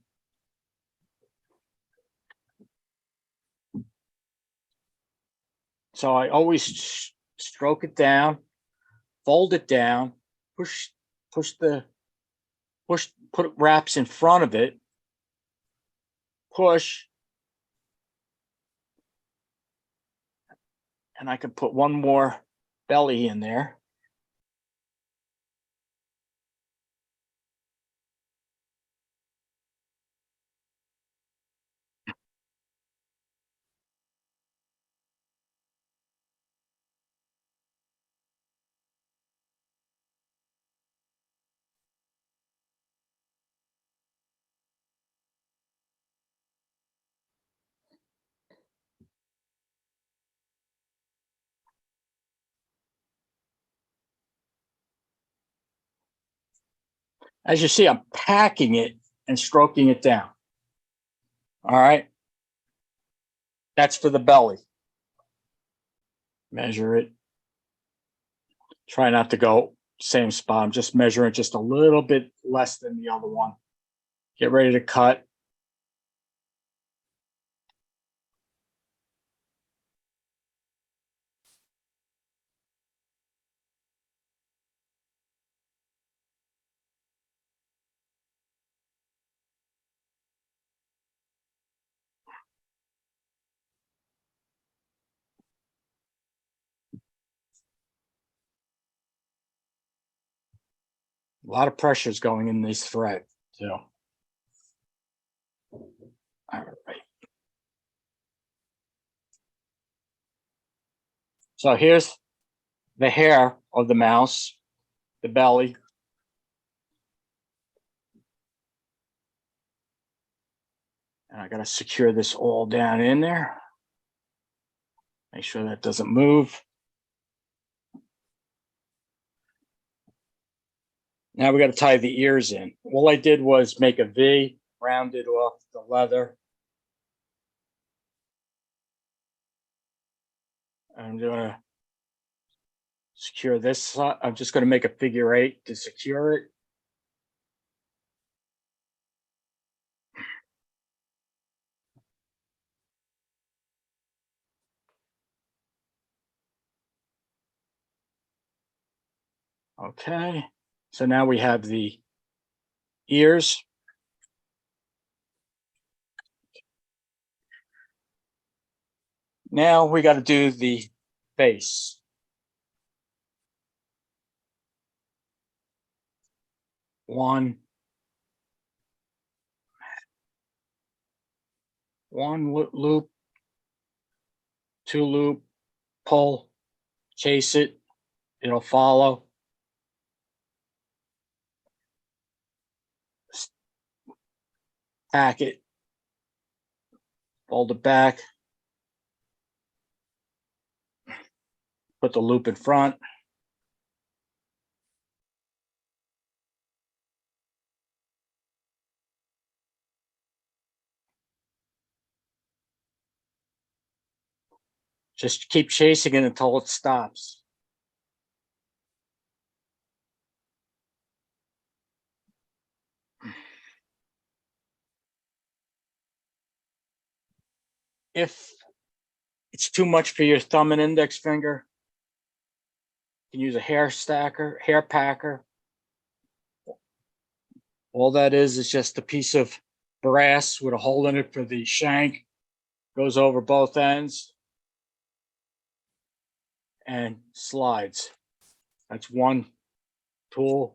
So I always stroke it down, fold it down, put wraps in front of it, push, and I can put one more belly in there. As you see, I'm packing it and stroking it down. All right. That's for the belly. Measure it. Try not to go same spot. I'm just measuring just a little bit less than the other one. Get ready to cut. A lot of pressure is going in this thread too. All right. So here's the hair of the mouse, the belly. And I got to secure this all down in there. Make sure that doesn't move. Now we got to tie the ears in. All I did was make a V, rounded off the leather. I'm going to secure this. I'm just going to make a figure 8 to secure it. Okay. So now we have the ears. Now we got to do the face. One loop, 2 loop, pull, chase it, it'll follow. Pack it, fold it back, put the loop in front. Just keep chasing it until it stops. If it's too much for your thumb and index finger, you can use a hair packer. All that is just a piece of brass with a hole in it for the shank. Goes over both ends. and slides. That's one tool.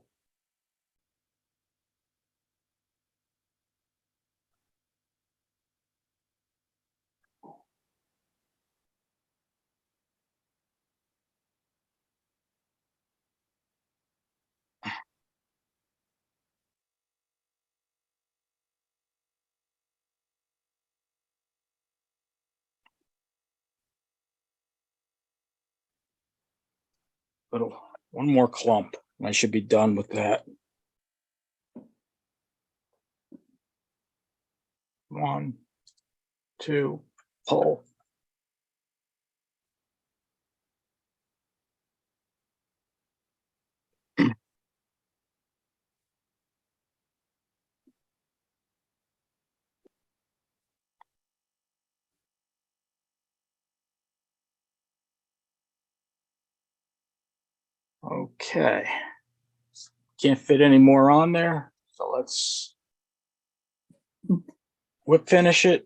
Little, one more clump. I should be done with that. One, two, pull. Okay. Can't fit any more on there. So let's whip finish it.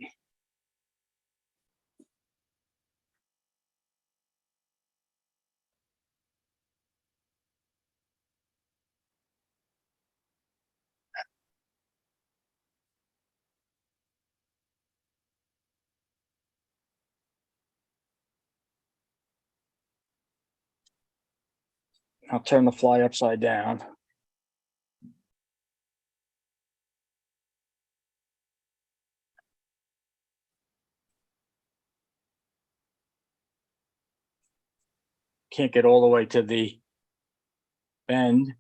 I'll turn the fly upside down. Can't get all the way to the bend.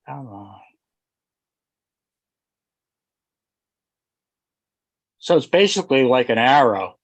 Come on. So it's basically like an arrow.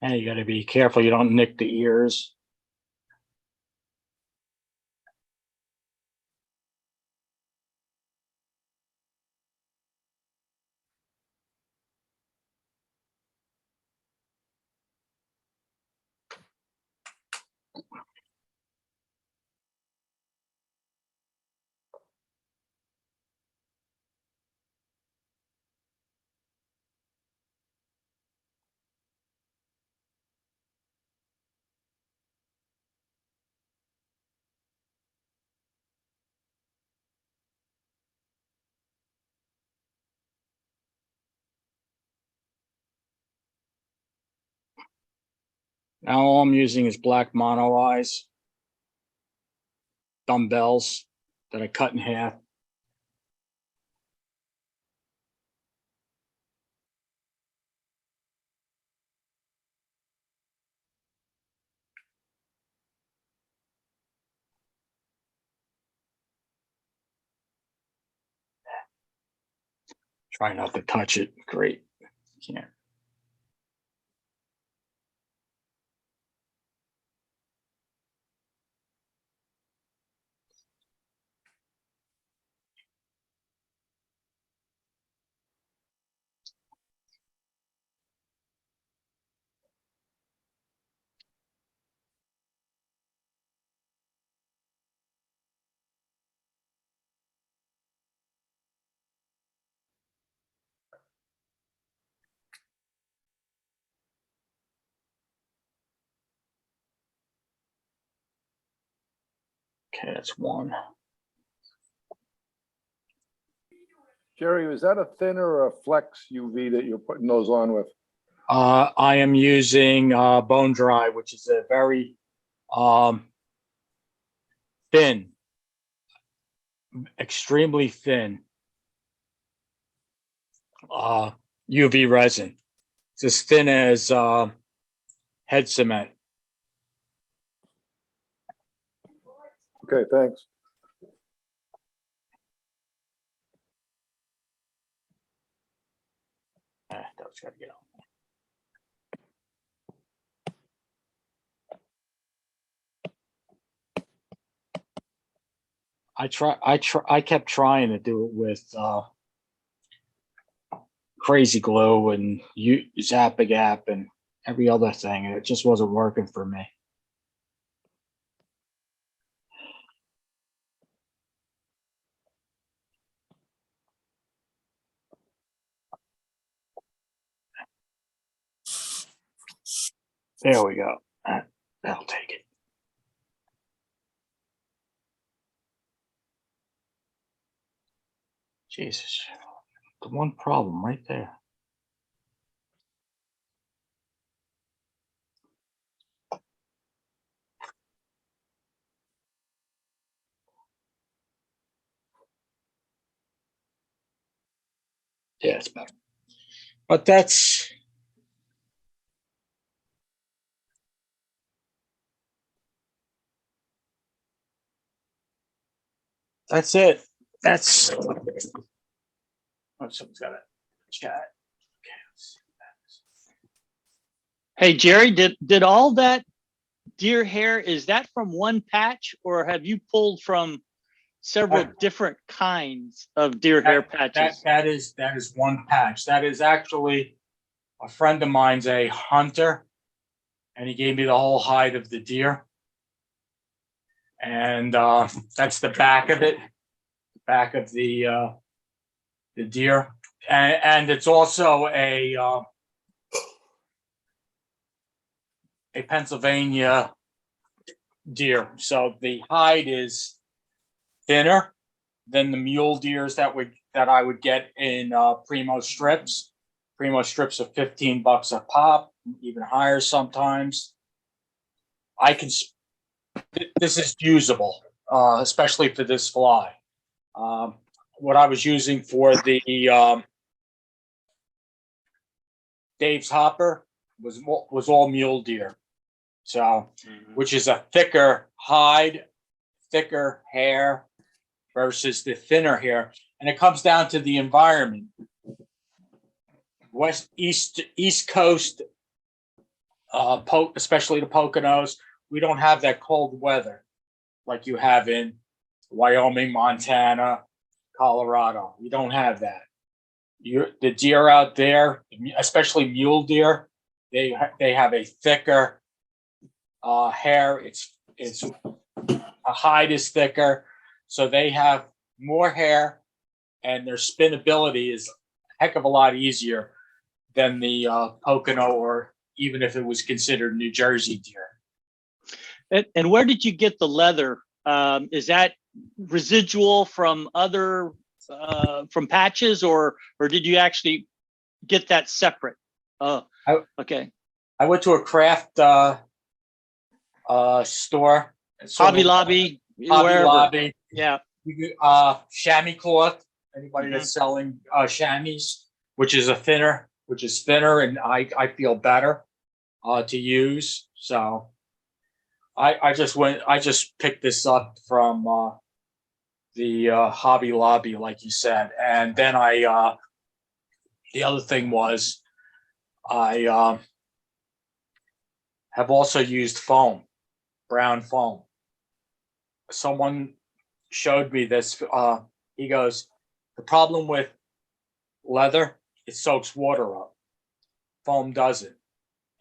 And you got to be careful you don't nick the ears. Now all I'm using is black mono eyes, dumbbells that I cut in half. Try not to touch it. Great. Can't. Okay, that's one. Jerry, was that a thinner or a flex UV that you're putting those on with? I am using bone dry, which is a very thin, extremely thin UV resin. It's as thin as head cement. Okay, thanks. That was gotta get out. I kept trying to do it with crazy glue and Zap-A-Gap and every other thing, and it just wasn't working for me. There we go. That'll take it. Jesus, the one problem right there. Yeah, it's better. But that's it. That's oh, someone's got a chat. Okay, let's see. Hey, Jerry, did all that deer hair, is that from one patch or have you pulled from several different kinds of deer hair patches? That is one patch. That is actually a friend of mine's a hunter, and he gave me the whole hide of the deer. And that's the back of it, back of the deer, and it's also a Pennsylvania deer. So the hide is thinner than the mule deers that I would get in Primo strips. Primo strips are $15 a pop, even higher sometimes. This is usable, especially for this fly. What I was using for the Dave's hopper was all mule deer, so which is a thicker hide, thicker hair versus the thinner hair, and it comes down to the environment. East Coast, especially the Poconos, we don't have that cold weather like you have in Wyoming, Montana, Colorado. We don't have that. The deer out there, especially mule deer, they have a thicker hair. It's a hide is thicker, so they have more hair, and their spinability is a heck of a lot easier than the Pocono, or even if it was considered New Jersey deer. And where did you get the leather? Is that residual from other from patches, or did you actually get that separate? Oh, okay. I went to a craft store. Hobby Lobby, Hobby wherever. Lobby. Yeah. Chamois cloth. Anybody that's selling chamois, which is thinner, and I feel better to use. So I just picked this up from the Hobby Lobby, like you said, and then I the other thing was I have also used foam, brown foam. Someone showed me this. He goes, the problem with leather, it soaks water up. Foam doesn't.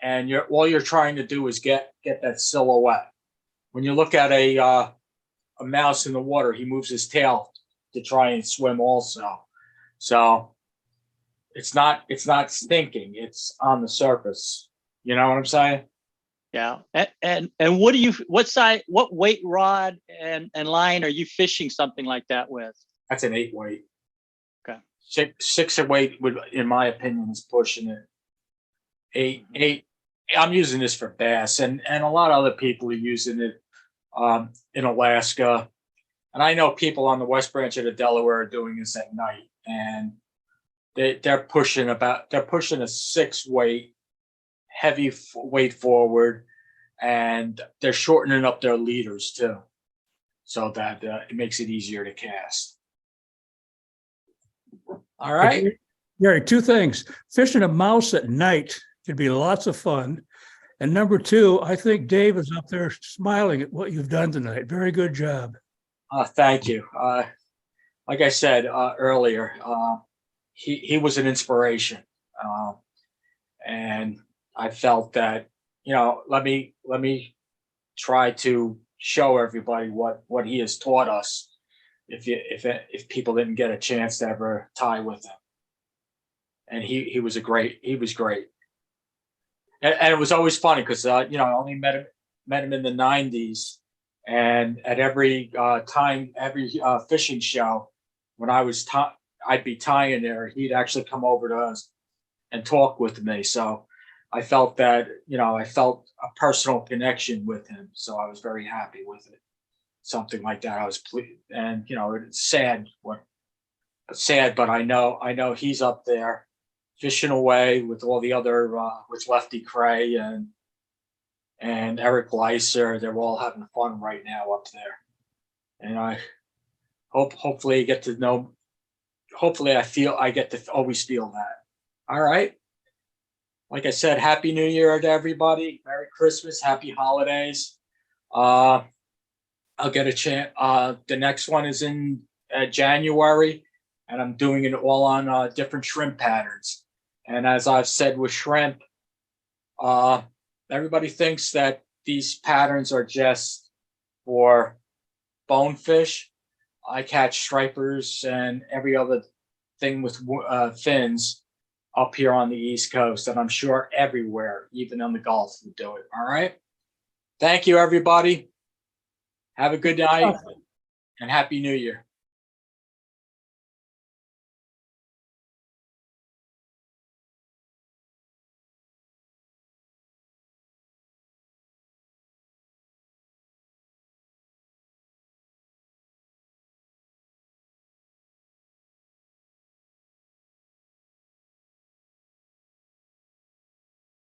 And all you're trying to do is get that silhouette. When you look at a mouse in the water, he moves his tail to try and swim also. So it's not stinking, it's on the surface. You know what I'm saying? Yeah. And what weight rod and line are you fishing something like that with? That's an 8 weight. Okay. Six weight would, in my opinion, is pushing it. Eight. I'm using this for bass, and a lot of other people are using it in Alaska. And I know people on the West Branch of the Delaware are doing this at night, and they're pushing a 6 weight, heavy weight forward, and they're shortening up their leaders too, so that it makes it easier to cast. All right. Gary, two things. Fishing a mouse at night can be lots of fun. And number two, I think Dave is up there smiling at what you've done tonight. Very good job. Thank you. Like I said earlier, he was an inspiration, and I felt that, let me try to show everybody what he has taught us. If people didn't get a chance to ever tie with him, and he was great. And it was always funny because I only met him in the '90s, and at every fishing show, when I'd be tying there, he'd actually come over to us and talk with me. So I felt that I felt a personal connection with him. So I was very happy with it. Something like that. I was pleased, and it's sad. But I know he's up there fishing away with all the other with Lefty Cray and Eric Gleiser. They're all having fun right now up there, and I hopefully get to know. Hopefully, I get to always feel that. All right. Like I said, Happy New Year to everybody. Merry Christmas. Happy holidays. I'll get a chance. The next one is in January, and I'm doing it all on different shrimp patterns. And as I've said with shrimp, everybody thinks that these patterns are just for bonefish. I catch stripers and every other thing with fins up here on the East Coast, and I'm sure everywhere, even on the Gulf, would do it. All right. Thank you, everybody. Have a good night and Happy New Year.